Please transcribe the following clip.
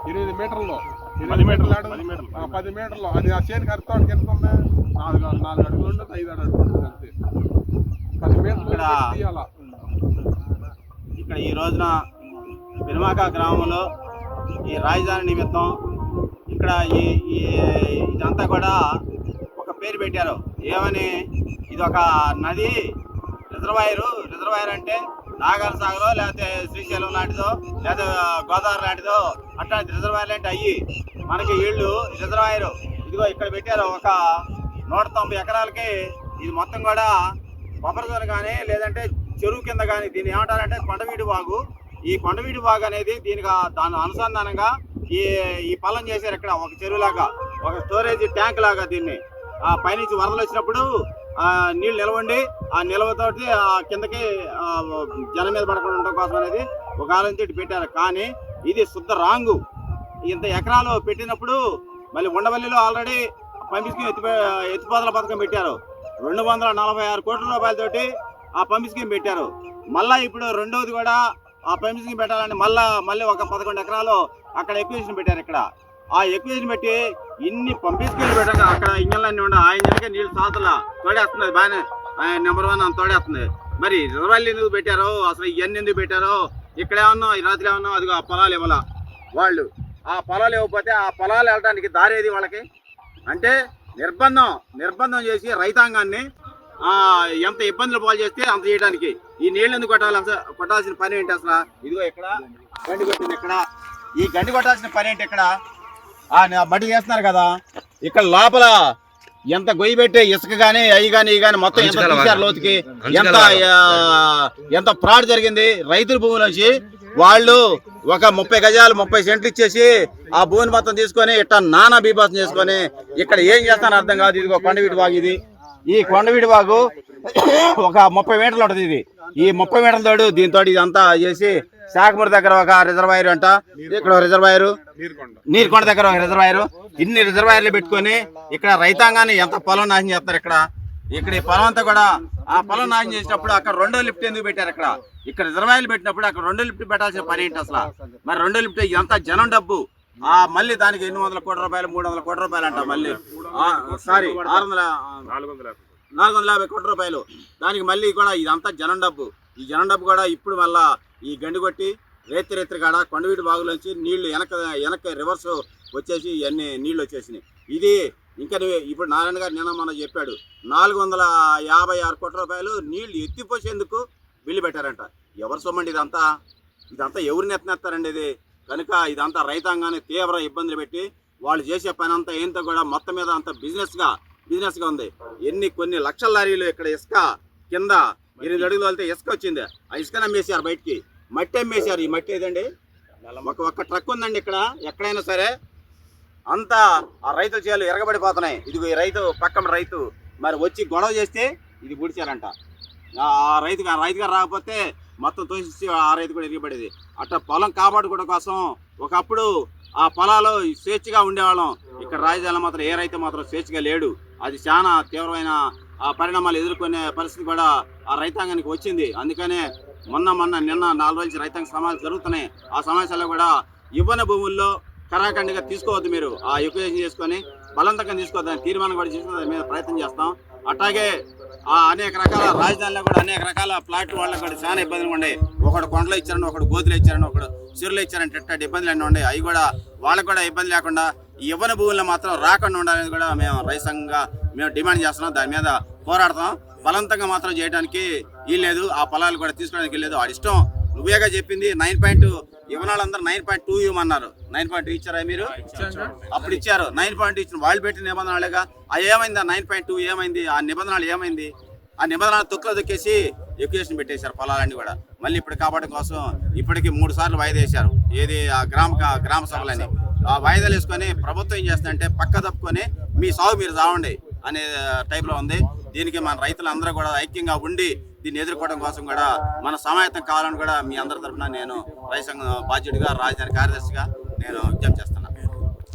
8 మీటర్లు 10 మీటర్లు అది ఆ చేతికి అర్థానికి ఎంత ఉంది? 4 అడుగులు ఉండదు, 5 అడుగులు ఉండదు అంతే. 10 మీటర్లు తీయాలా. ఇక్కడ ఈ రోజున పెనుమాక గ్రామంలో ఈ రాజధాని నిమిత్తం ఇక్కడ ఇదంతా కూడా ఒక పేరు పెట్టారు. ఏమని? ఇది ఒక నది రిజర్వాయర్ అంటే నాగార్ సాగరో లేకపోతే శ్రీశైలం లాంటిదో లేకపోతే గోదావరి లాంటిదో అట్లాంటి రిజర్వాయర్లు అంటే అయ్యి మనకి వీళ్ళు రిజర్వాయర్ ఇదిగో ఇక్కడ పెట్టారు. ఒక 190 ఎకరాలకి ఇది మొత్తం కూడా బొబ్బరదోని కానీ లేదంటే చెరువు కింద కానీ దీన్ని ఏమంటారంటే కొండవీడి వాగు. ఈ కొండవీడి వాగు అనేది దాని అనుసంధానంగా ఈ పల్లం చేశారు. ఇక్కడ ఒక చెరువులాగా ఒక స్టోరేజ్ ట్యాంక్ లాగా దీన్ని పైనుంచి వరదలు వచ్చినప్పుడు నీళ్ళు నిలవండి ఆ నిల్వతోటి కిందకి జనం మీద పడకుండా ఉండడం కోసం అనేది ఒక ఆలోచన పెట్టారు. కానీ ఇది శుద్ధ రాంగు. ఇంత ఎకరాలు పెట్టినప్పుడు మళ్ళీ ఉండవల్లిలో ఆల్రెడీ పంప్ స్కీమ్ ఎత్తిపోతల పథకం పెట్టారు. 246 కోట్ల రూపాయలతోటి ఆ పంప్ స్కీమ్ పెట్టారు. మళ్ళీ ఇప్పుడు రెండవది కూడా ఆ పంప్ స్కీమ్ పెట్టాలని మళ్ళీ ఒక 11 ఎకరాలు అక్కడ ఎక్విజిషన్ పెట్టారు. ఇక్కడ ఆ ఎక్విజిషన్ పెట్టి ఇన్ని పంప్ స్కీమ్లు పెట్టాక అక్కడ ఇంజన్లన్నీ ఉండే ఆ ఇంజన్కే నీళ్ళు సాతలా తోడేస్తుంది. బాగానే నెంబర్ 1 అని తోడేస్తుంది. మరి రిజర్వాయర్లు ఎందుకు పెట్టారో అసలు ఇవన్నీ ఎందుకు పెట్టారో ఇక్కడ ఏమన్నా ఈ రాత్రి ఏమన్నా అదిగో ఆ పొలాలు ఇవ్వాల వాళ్ళు. ఆ పొలాలు ఇవ్వకపోతే ఆ పొలాలు వెళ్ళడానికి దారేది వాళ్ళకి అంటే నిర్బంధం చేసి రైతాంగాన్ని ఎంత ఇబ్బందులు పాలు చేస్తే అంత చేయడానికి ఈ నీళ్ళు ఎందుకు కొట్టాల్సిన పని ఏంటి అసలు? ఇదిగో ఇక్కడ గండి కొట్టింది. ఇక్కడ ఈ గండి కొట్టాల్సిన పని ఏంటి? ఇక్కడ మట్టి చేస్తున్నారు కదా, ఇక్కడ లోపల ఎంత గొయ్యి పెట్టే ఇసుక కానీ అవి కానీ ఇవి కానీ మొత్తం ఎంత తీశారు లోతుకి, ఎంత ఫ్రాడ్ జరిగింది. రైతుల భూముల నుంచి వాళ్ళు ఒక 30 గజాలు 30 సెంట్లు ఇచ్చేసి ఆ భూమిని మొత్తం తీసుకొని ఇట్లా నానా బీభాసం చేసుకొని ఇక్కడ ఏం చేస్తానో అర్థం కాదు. ఇదిగో కొండవీడి వాగు. ఇది ఈ కొండవీడి వాగు ఒక 30 మీటర్లు ఉంటుంది. ఇది ఈ 30 మీటర్ల తోడు దీంతో ఇదంతా చేసి శాఖమూరి దగ్గర ఒక రిజర్వాయర్ అంట, ఇక్కడ రిజర్వాయర్, నీరుకొండ దగ్గర ఒక రిజర్వాయర్, ఇన్ని రిజర్వాయర్లు పెట్టుకొని ఇక్కడ రైతాంగాన్ని ఎంత పొలం నాశనం చేస్తారు. ఇక్కడ ఈ పొలం అంతా కూడా ఆ పొలం నాశనం చేసినప్పుడు అక్కడ 2వ లిఫ్ట్ ఎందుకు పెట్టారు? ఇక్కడ రిజర్వాయర్లు పెట్టినప్పుడు అక్కడ 2వ లిఫ్ట్ పెట్టాల్సిన పని ఏంటి అసలు? మరి 2వ లిఫ్ట్ ఇదంతా జనం డబ్బు. మళ్ళీ దానికి 800 కోట్ల రూపాయలు 300 కోట్ల రూపాయలు అంట. మళ్ళీ 450 కోట్ల రూపాయలు దానికి మళ్ళీ కూడా ఇదంతా జనం డబ్బు. ఈ జనం డబ్బు కూడా ఇప్పుడు మళ్ళా ఈ గండి కొట్టి రేత్రి కాడ కొండవీటి బాగులోంచి నీళ్లు వెనక రివర్స్ వచ్చేసి ఇవన్నీ నీళ్లు వచ్చేసినాయి. ఇది ఇంకా ఇప్పుడు నారాయణ గారు నిన్న మొన్న చెప్పాడు 456 కోట్ల రూపాయలు నీళ్లు ఎత్తిపోసేందుకు బిల్లు పెట్టారంట. ఎవరు సొమ్మండి ఇదంతా ఎవరిని ఎత్తనేస్తారండి ఇది? కనుక ఇదంతా రైతాంగాన్ని తీవ్ర ఇబ్బందులు పెట్టి వాళ్ళు చేసే పని అంతా ఏంటో కూడా మొత్తం మీద అంత బిజినెస్గా ఉంది. కొన్ని లక్షల లారీలు ఇక్కడ ఇసుక కింద 8 అడుగులు వెళ్తే ఇసుక వచ్చింది. ఆ ఇసుకని అమ్మేసారు బయటికి, మట్టి అమ్మేశారు. ఈ మట్టి ఏదండి ఒక్క ట్రక్ ఉందండి ఇక్కడ. ఎక్కడైనా సరే అంతా ఆ రైతుల చేయాలి ఎరగబడిపోతున్నాయి. ఇదిగో ఈ పక్కన రైతు మరి వచ్చి గొడవ చేస్తే ఇది గుడిచారంట. ఆ రైతు గారు రాకపోతే మొత్తం తోసి ఆ రైతు కూడా ఎరగబడేది. అట్లా పొలం కాపాడుకోవడం కోసం ఒకప్పుడు ఆ పొలాలు స్వేచ్ఛగా ఉండేవాళ్ళం. ఇక్కడ రాజధానిలో మాత్రం ఏ రైతు మాత్రం స్వేచ్ఛగా లేడు. అది చాలా తీవ్రమైన పరిణామాలు ఎదుర్కొనే పరిస్థితి కూడా ఆ రైతాంగానికి వచ్చింది. అందుకనే నిన్న 4 రోజుల నుంచి రైతాంగ సమావేశాలు జరుగుతున్నాయి. ఆ సమావేశాల్లో కూడా ఇవ్వని భూముల్లో కరాఖండిగా తీసుకోవద్దు, మీరు ఆ ఎక్విజిషన్ చేసుకొని బలవంతంగా తీసుకోవద్దని తీర్మానం కూడా చేసుకుని దాని మీద ప్రయత్నం చేస్తాం. అట్లాగే అనేక రకాల రాజధానిలో కూడా అనేక రకాల ప్లాట్ వాళ్ళకి కూడా చాలా ఇబ్బందులు ఉన్నాయి. ఒకడు కొండలో ఇచ్చారని, ఒకడు గోతులు ఇచ్చారని, ఒకడు చెరువులు ఇచ్చారంటే ఇట్లాంటి ఇబ్బందులు అన్నీ ఉన్నాయి. అవి కూడా వాళ్ళకు కూడా ఇబ్బంది లేకుండా ఇవ్వని భూముల్లో మాత్రం రాకుండా ఉండాలని కూడా మేము రైతాంగంగా డిమాండ్ చేస్తున్నాం. దాని మీద పోరాడతాం. బలవంతంగా మాత్రం చేయడానికి వీల్లేదు. ఆ పొలాలు కూడా తీసుకోవడానికి వీల్లేదు. వాడి ఇష్టం. నువ్వేగా చెప్పింది 9.2 ఇవ్వనాళ్ళందరూ 9.2 ఇవ్వమన్నారు. 9.2 ఇచ్చారా మీరు? అప్పుడు ఇచ్చారు. 9.2 ఇచ్చిన వాళ్ళు పెట్టిన నిబంధనలుగా అది ఏమైంది? ఆ 9.2 ఏమైంది? ఆ నిబంధనలు ఏమైంది? ఆ నిబంధనలు తొక్కులో దొక్కేసి ఎక్విజిషన్ పెట్టేశారు పొలాలన్నీ కూడా. మళ్ళీ ఇప్పుడు కాపాడడం కోసం ఇప్పటికీ 3 సార్లు వాయిదా వేశారు. ఏది ఆ గ్రామ సభలని ఆ వాయిదాలు వేసుకొని ప్రభుత్వం ఏం చేస్తుందంటే పక్క తప్పుకొని మీ సాగు మీరు చావండి అనే టైప్లో ఉంది. దీనికి మన రైతులందరూ కూడా ఐక్యంగా ఉండి దీన్ని ఎదుర్కోవడం కోసం కూడా మన సమాయత్తం కావాలని కూడా మీ అందరి తరఫున నేను రైతు సంఘం బాధ్యుడిగా రాజధాని కార్యదర్శిగా నేను విజ్ఞప్తి చేస్తాను.